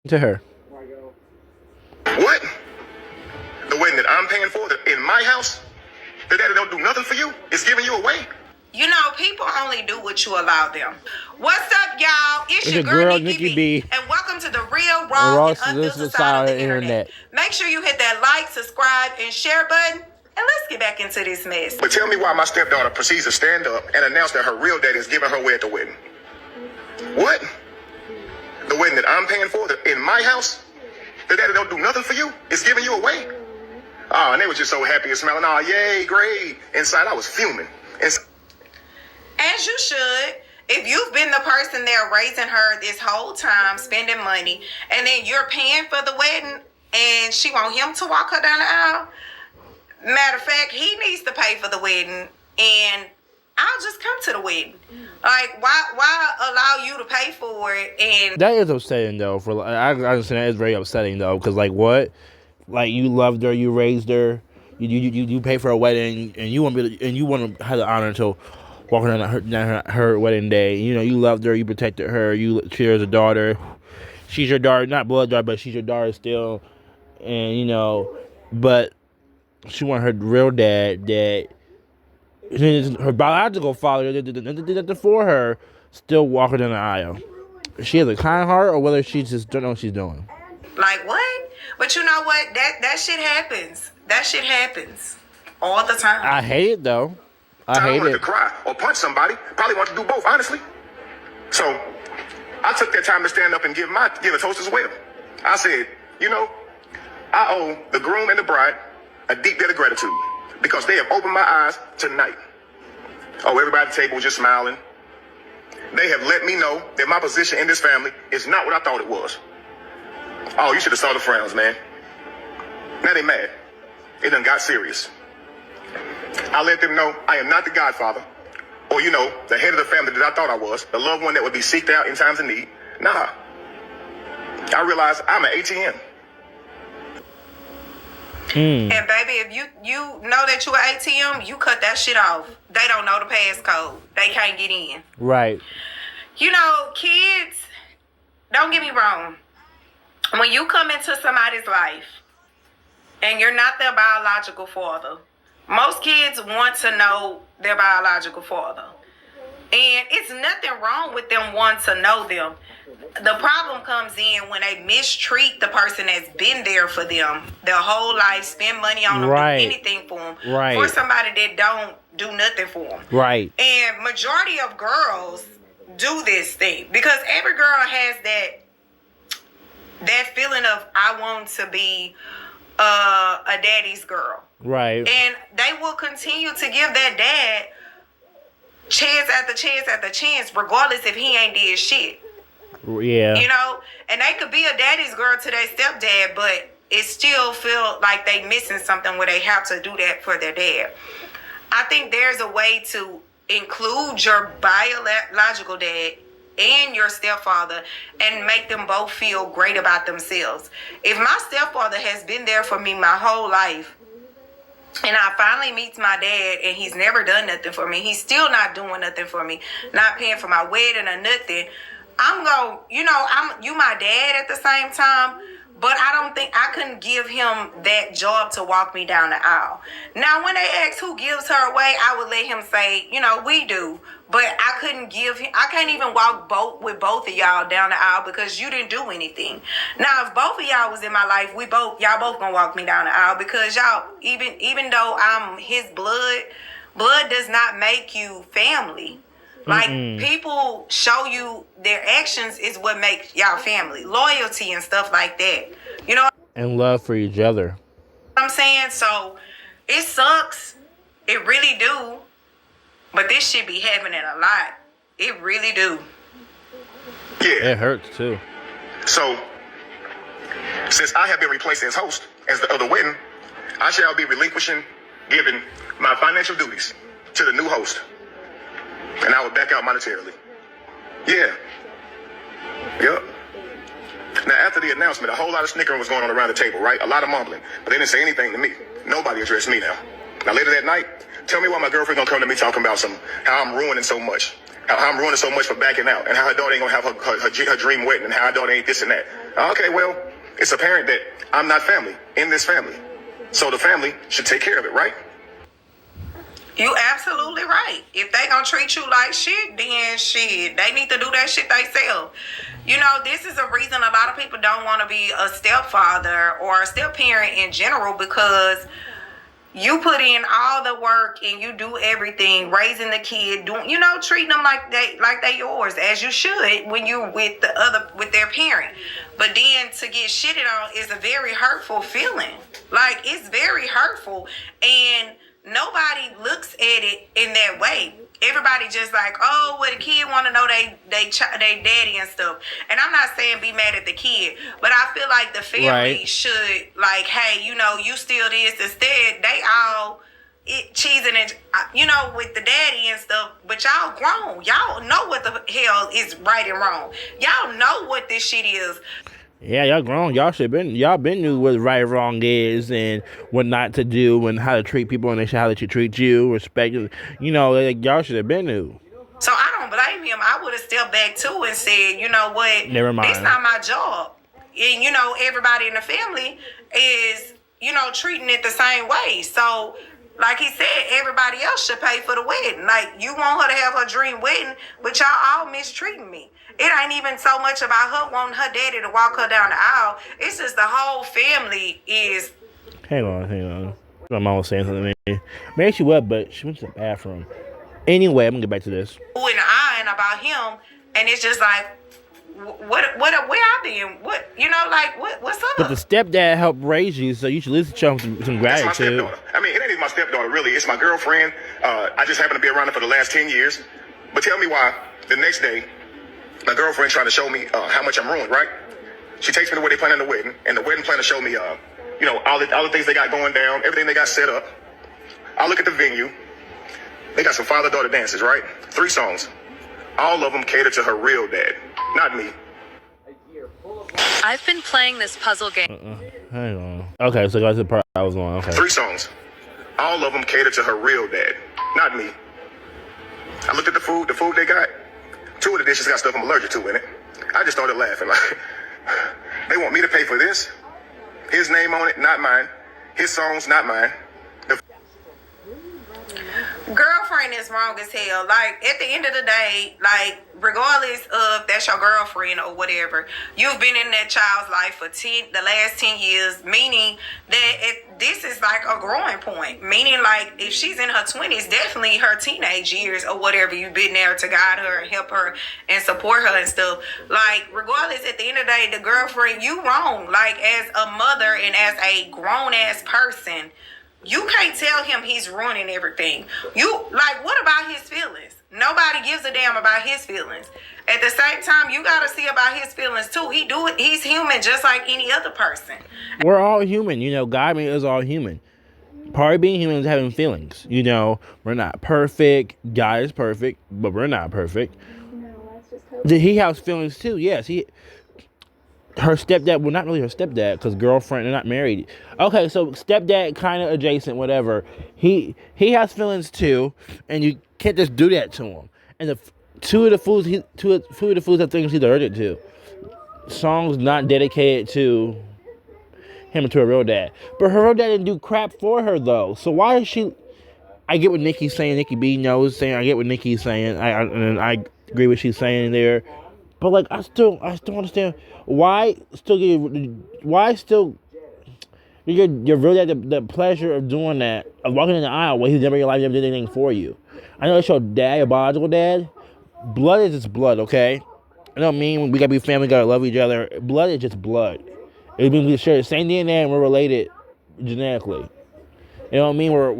To her. What? The wedding that I'm paying for, that in my house, that daddy don't do nothing for you? It's giving you away? You know, people only do what you allow them. What's up, y'all? It's your girl, girl, NiquieB. And welcome to the real, raw, and unfiltered side of the internet. Make sure you hit that like, subscribe, and share button. And let's get back into this mess. But tell me why my stepdaughter proceeds to stand up and announce that her real daddy is giving her away at the wedding. What? The wedding that I'm paying for, that in my house, that daddy don't do nothing for you? It's giving you away? Oh, and they were just so happy and smiling. Oh, yay, great. Inside, I was fuming. As you should. If you've been the person there raising her this whole time, spending money, and then you're paying for the wedding, and she want him to walk her down the aisle. Matter of fact, he needs to pay for the wedding, and I'll just come to the wedding. Like, why allow you to pay for it? And that is upsetting, though. I understand that is very upsetting, though, because like what, like you loved her, you raised her, you pay for a wedding, and you want to have the honor to walk her down her wedding day. You know, you loved her, you protected her, she was a daughter. She's your daughter, not blood daughter, but she's your daughter still. And you know, but she wanted her real dad, that her biological father did that for her, still walk her down the aisle. She has a kind heart, or whether she just don't know what she's doing. Like what? But you know what? That shit happens. That shit happens all the time. I hate it though. I wanted to cry or punch somebody. Probably want to do both, honestly. So I took that time to stand up and give a toast as well. I said, you know, I owe the groom and the bride a deep debt of gratitude because they have opened my eyes tonight. Oh, everybody at the table was just smiling. They have let me know that my position in this family is not what I thought it was. Oh, you should have saw the frowns, man. Now they mad. It done got serious. I let them know I am not the godfather or, you know, the head of the family that I thought I was, the loved one that would be seeked out in times of need. Nah. I realized I'm an ATM. And baby, if you know that you're an ATM, you cut that shit off. They don't know the passcode. They can't get in. Right. You know, kids, don't get me wrong. When you come into somebody's life and you're not their biological father, most kids want to know their biological father. And it's nothing wrong with them wanting to know them. The problem comes in when they mistreat the person that's been there for them their whole life, spend money on them, do anything for them, for somebody that don't do nothing for them. Right. And majority of girls do this thing because every girl has that feeling of I want to be a daddy's girl. Right. And they will continue to give that dad chance after chance after chance, regardless if he ain't did shit. Yeah. You know? And they could be a daddy's girl to their stepdad, but it still feel like they missing something where they have to do that for their dad. I think there's a way to include your biological dad and your stepfather and make them both feel great about themselves. If my stepfather has been there for me my whole life, and I finally meet my dad and he's never done nothing for me, he's still not doing nothing for me, not paying for my wedding or nothing, I'm going, you know, you my dad at the same time, but I don't think I couldn't give him that job to walk me down the aisle. Now, when they ask who gives her away, I would let him say, you know, we do. But I couldn't give him, I can't even walk with both of y'all down the aisle because you didn't do anything. Now, if both of y'all was in my life, y'all both gonna walk me down the aisle because y'all, even though I'm his blood does not make you family. Like, people show you their actions is what makes y'all family. Loyalty and stuff like that. You know? And love for each other. I'm saying? So, it sucks. It really do. But this shit be happening a lot. It really do. Yeah. It hurts, too. So, since I have been replaced as host of the wedding, I shall be giving my financial duties to the new host. And I will back out monetarily. Yeah. Yep. Now, after the announcement, a whole lot of snickering was going on around the table, right? A lot of mumbling. But they didn't say anything to me. Nobody addressed me now. Now, later that night, tell me why my girlfriend gonna come to me talking about how I'm ruining so much. How I'm ruining so much for backing out. And how her daughter ain't gonna have her dream wedding. And how her daughter ain't this and that. Okay, well, it's apparent that I'm not family in this family. So the family should take care of it, right? You absolutely right. If they gonna treat you like shit, then shit, they need to do that shit themselves. You know, this is a reason a lot of people don't want to be a stepfather or a step parent in general, because you put in all the work and you do everything, raising the kid, doing, you know, treating them like they yours, as you should when you with their parent. But then to get shitted on is a very hurtful feeling. Like, it's very hurtful, and nobody looks at it in that way. Everybody just like, oh, well, the kid want to know they daddy and stuff. And I'm not saying be mad at the kid, but I feel like the family should, like, hey, you know, you still this. Instead, they all cheesing and, you know, with the daddy and stuff. But y'all grown. Y'all know what the hell is right and wrong. Y'all know what this shit is. Yeah, y'all grown. Y'all been knew what right and wrong is, and what not to do, and how to treat people, and how they should treat you, respect. You know, like, y'all should have been knew. So I don't blame him. I would have stepped back too and said, you know what? Never mind. It's not my job. And you know, everybody in the family is, you know, treating it the same way. So, like he said, everybody else should pay for the wedding. Like, you want her to have her dream wedding, but y'all all mistreating me. It ain't even so much about her wanting her daddy to walk her down the aisle. It's just the whole family is... Hang on. My mom was saying something to me. Maybe she was, but she went to the bathroom. Anyway, I'm going to get back to this. And eyeing about him, and it's just like, where I been? What, you know, like, what's up? But the stepdad helped raise you, so you should at least show him some gratitude. That's my stepdaughter. I mean, it ain't even my stepdaughter, really. It's my girlfriend. I just happen to be around her for the last 10 years. But tell me why the next day, my girlfriend trying to show me how much I'm ruined, right? She takes me to where they planning the wedding, and the wedding planner showed me, you know, all the things they got going down, everything they got set up. I look at the venue. They got some father-daughter dances, right? 3 songs. All of them cater to her real dad, not me. I've been playing this puzzle game. Hang on. Okay, so go to the part I was on. Okay. 3 songs. All of them cater to her real dad, not me. I looked at the food they got. 2 of the dishes got stuff I'm allergic to in it. I just started laughing. Like, they want me to pay for this? His name on it, not mine. His songs, not mine. Girlfriend is wrong as hell. Like, at the end of the day, like, regardless of that's your girlfriend or whatever, you've been in that child's life for the last 10 years, meaning that this is like a growing point. Meaning, like, if she's in her 20s, definitely her teenage years or whatever, you've been there to guide her and help her and support her and stuff. Like, regardless, at the end of the day, the girlfriend, you wrong. Like, as a mother and as a grown-ass person, you can't tell him he's ruining everything. Like, what about his feelings? Nobody gives a damn about his feelings. At the same time, you gotta see about his feelings too. He's human just like any other person. We're all human, you know. God made us all human. Part of being human is having feelings. You know, we're not perfect. God is perfect, but we're not perfect. He has feelings too. Yes, her stepdad, well, not really her stepdad, because girlfriend, they're not married. Okay, so stepdad, kind of adjacent, whatever. He has feelings too, and you can't just do that to him. And two of the foods that things he's allergic to. Songs not dedicated to him and to her real dad. But her real dad didn't do crap for her, though. So why is she... I get what Nikki's saying. NiquieB knows saying. I get what Nikki's saying. I agree with what she's saying there. But, like, I still understand why your real dad the pleasure of doing that, of walking in the aisle when he's never in your life, never did anything for you. I know it's your dad, your biological dad. Blood is just blood, okay? I don't mean we gotta be family, gotta love each other. Blood is just blood. It means we share the same DNA and we're related genetically. It don't mean we're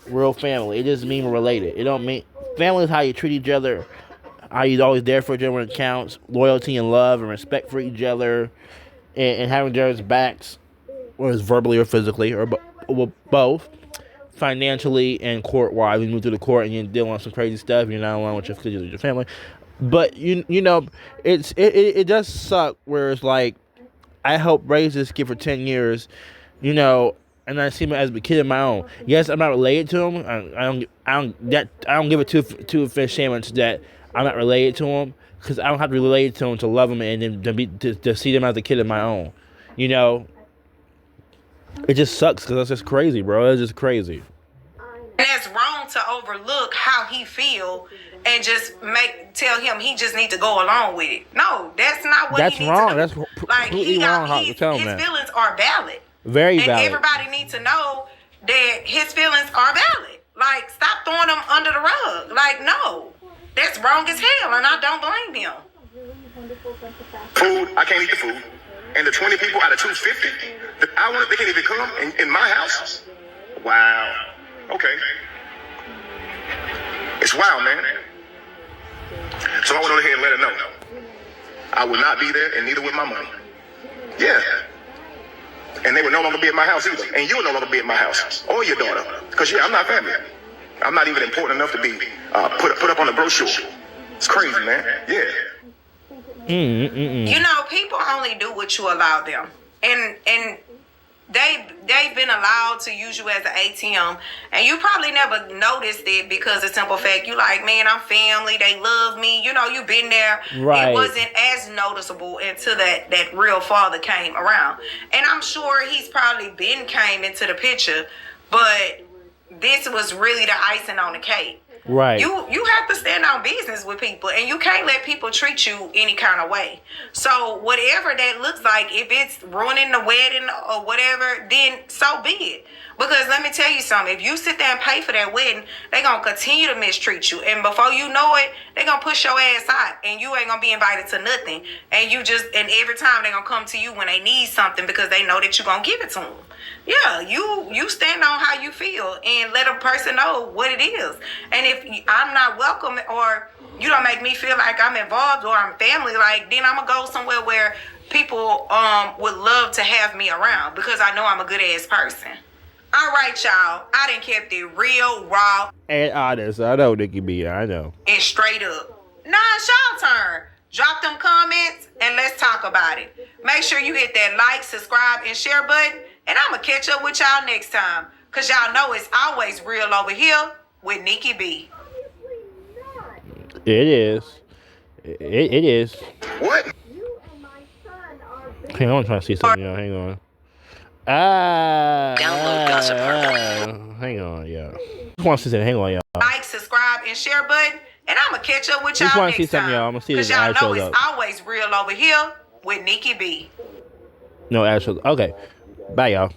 real family. It just means we're related. It don't mean family is how you treat each other. Are you always there for each other when it counts? Loyalty and love and respect for each other, and having each other's backs, whether it's verbally or physically, or both, financially and court-wise. You move through the court and you're dealing with some crazy stuff. You're not alone with your family, but you know, it does suck. Where it's like, I helped raise this kid for 10 years, you know. And I see him as a kid of my own. Yes, I'm not related to him. I don't give it two fish sandwich that I'm not related to him, because I don't have to relate to them to love them and then to see them as a kid of my own. You know, it just sucks because that's just crazy, bro. It's just crazy. And that's wrong to overlook how he feel and just tell him he just need to go along with it. No, that's not what That's he needs wrong. to do. That's completely wrong how to tell him his that. feelings are valid. Very and valid. everybody needs to know that his feelings are valid. Like, stop throwing them under the rug. Like, no, that's wrong as hell, and I don't blame him. Food, I can't eat the food. And the 20 people out of 250, they can't even come in my house. Wow. Okay. It's wild, man. So I went on ahead and let her know. I will not be there, and neither will my money. Yeah. And they will no longer be at my house either. And you will no longer be at my house. Or your daughter. Because, yeah, I'm not family. I'm not even important enough to be put up on the brochure. It's crazy, man. Yeah. You know, people only do what you allow them. And they've been allowed to use you as an ATM, and you probably never noticed it because the simple fact you like, man, I'm family, they love me, you know, you've been there. Right. It wasn't as noticeable until that real father came around. And I'm sure he's probably came into the picture, but this was really the icing on the cake. Right. You have to stand on business with people, and you can't let people treat you any kind of way. So whatever that looks like, if it's ruining the wedding or whatever, then so be it. Because let me tell you something, if you sit there and pay for that wedding, they're going to continue to mistreat you. And before you know it, they're going to push your ass out, and you ain't going to be invited to nothing. And every time they're going to come to you when they need something because they know that you're going to give it to them. Yeah, you stand on how you feel and let a person know what it is. And if I'm not welcome or you don't make me feel like I'm involved or I'm family, like, then I'm going to go somewhere where people would love to have me around because I know I'm a good ass person. All right, y'all. I done kept it real, raw, And honest. I know, NiquieB. I know. and straight up. Now it's y'all turn. Drop them comments and let's talk about it. Make sure you hit that like, subscribe, and share button. And I'm going to catch up with y'all next time. Because y'all know it's always real over here with NiquieB. It is. It is. What? Hang on, I'm trying to see something, y'all. Hang on. Download Gossip Hang on, yeah. Just want to see something. Hang on, y'all. Like, subscribe, and share button. And I'm going to catch up with Just y'all wanna see next something, time. y'all. I'm gonna see Because this y'all ad know shows it's up. always real over here with NiquieB. No, actually. Okay. Bye, y'all.